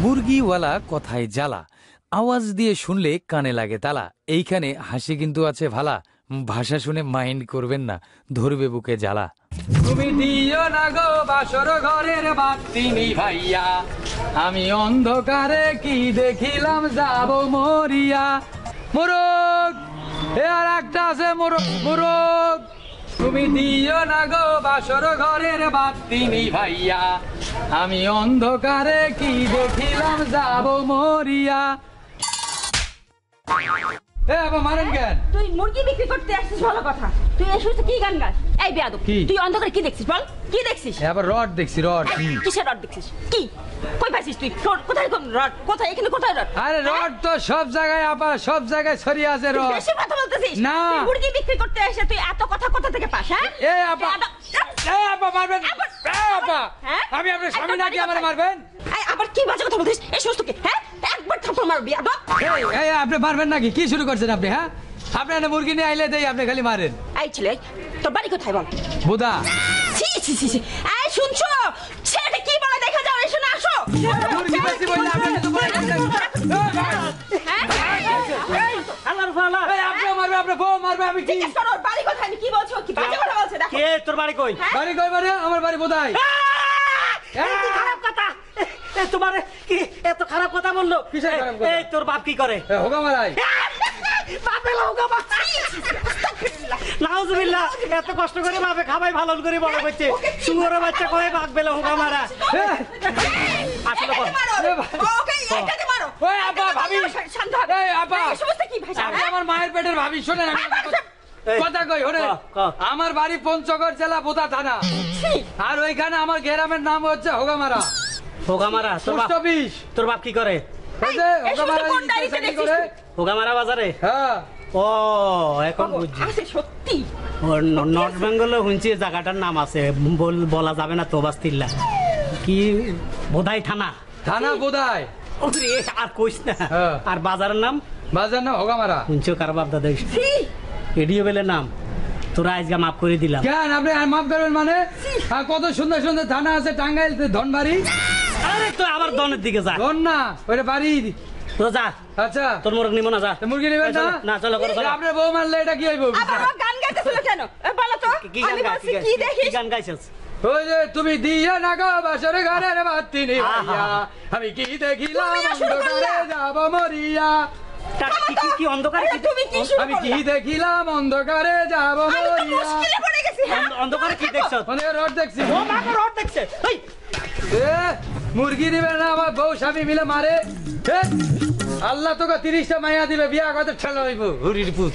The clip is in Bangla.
মুরগিওয়ালা কথায় জ্বালা, আওয়াজ দিয়ে শুনলে কানে লাগে তালা। এইখানে হাসি কিন্তু আছে ভালা, ভাষা শুনে মাইন্ড করবেন না, ধরবে বুকে জ্বালা। তুমি দিও না গো বাসর ঘরের বাতি নিভাইয়া, আমি অন্ধকারে কি দেখিলাম যাব মরিয়া। মোরগ এ আর একটা আছে মোরগ, তুমি দিও না গো বাসর ঘরের বাতি নিভাইয়া, আমি অন্ধকারে কি দেখিলাম যাব মরিয়া। মারেন কেন? তুই মুরগি বিক্রি করতে আসছিস ভালো কথা, তুই এই সমস্ত কি গান গাস? এই বেয়াদব, তুই অন্ধকারে কি দেখছিস বল? কি দেখছিস? আবার রড দেখছি, রড। কিসের রড দেখছিস? কি কই পাইছিস তুই? কোথায় রড? কোথায়? এখানে কোথায় রড? আরে রড তো সব জায়গায় আপা, সব জায়গায় ছড়িয়ে আছে রড। বেশি কথা বলতেছিস না। মুরগি বিক্রি করতে এসে তুই এত কথা কোথা থেকে পাস? হ্যাঁ এই আপা, এই আপা মারবেন? এই আপা, আমি আপনার স্বামী নাকি আমার মারবেন? এই আবার কি বাজে কথা বলছিস? এই সমস্ত কি? হ্যাঁ একবার থাপ্পড় মারবি বেয়াদব। এই আপনি মারবেন নাকি? কি শুরু করছেন আপনি? হ্যাঁ আপনি এনে মুরগি নিয়ে আইলে দেই, আপনি খালি মারেন। এই ছেলে, তোর বাড়ি কোথায় বল? বুদা। ছি ছি ছি ছি, এই শুনছো? ছেলে কি বলে দেখা যাও, এসো না, আসো। মুরগি বেশি বললে আপনি তো বলে দিলেন। আল্লাহর ফালা, এই আপনি মারবে, আপনি বউ মারবে, আমি কি? জিজ্ঞেস করো ওর বাড়ি কোথায়, কি বলছো? কি বাজে কথা বলছে দেখো। কে তোর বাড়ি কই? বাড়ি কই মানে? আমার বাড়ি বুদাই। কি খারাপ কথা! তোমার কি এত খারাপ কথা বললো? কিসের খারাপ কথা? এই তোর বাপ কি করে? হোগা মারাই। বাপে হোগা মারাই। নাউজুবিল্লাহ, এত কষ্ট করে বাপে খাবাই ভালো করে বড় করছে, শুয়োরের বাচ্চা কয়ে বাপ বেলা হোগা মারা। আসলে ওকে এইটাতে মারো। ওই আপা, ভাবি শান্ত হ। এই আপা, এই সমস্ত কি ভাষা? আপনি আমার মায়ের পেটের ভাবি, শোনেন আমি কথা কই। আমার বাড়ি পঞ্চগড় জেলা বোদা থানা, আর ওইখানে আমার গ্রামের নাম হচ্ছে হোগামারা। হোগামারা? তোর বাপ কি করে? হোগামারা বাজারে? হ্যাঁ। ও এখন বুঝছি। সত্যি নর্থ বেঙ্গলে শুনছি জায়গাটার নাম আছে, বলা যাবে না তো বাস্তিল্লা। কি বোধাই থানা? থানা বোধাই। আর কইস না। আর বাজারের নাম? বাজার নাম হোগামারা। শুনছো কার বাপ দাদা? এডিও বেলে নাম। তোরা আজকে মাফ করে দিলাম। কেন আপনি আর মাফ করবেন মানে? কত সুন্দর সুন্দর থানা আছে টাঙ্গাইল, ধনবাড়ি। আরে তো আবার দনের দিকে যা। ধন না, ওইটা বাড়ি। তো যা। আচ্ছা তোর মুরগ নিব না, যা। মুরগি নেবেন না? না চলো করো। আপনার বউ মারলে এটা কি হইব? আবার গান গাইতেছিল কেন বলো তো? আমি বলছি কি দেখিস? গান গাইছিস? ওই যে তুমি দিয়া না গো বাসর ঘরের বাতি নিভাইয়া, আমি কি দেখিলাম অন্ধকারে যাব মরিয়া। কি অন্ধকারে? আমি কি দেখিলাম অন্ধকারে যাব মরিয়া। মুশকিলে পড়ে গেছি। অন্ধকারে কি দেখছো? রড দেখছি। ও বাবা রড দেখছে। মুরগি দিবে না, আমার বউ স্বামী মিলে মারে। আল্লাহ তোকে 30টা মাইয়া দিবে, বিয়া করতে ঠেলা হইব হুরির পুত।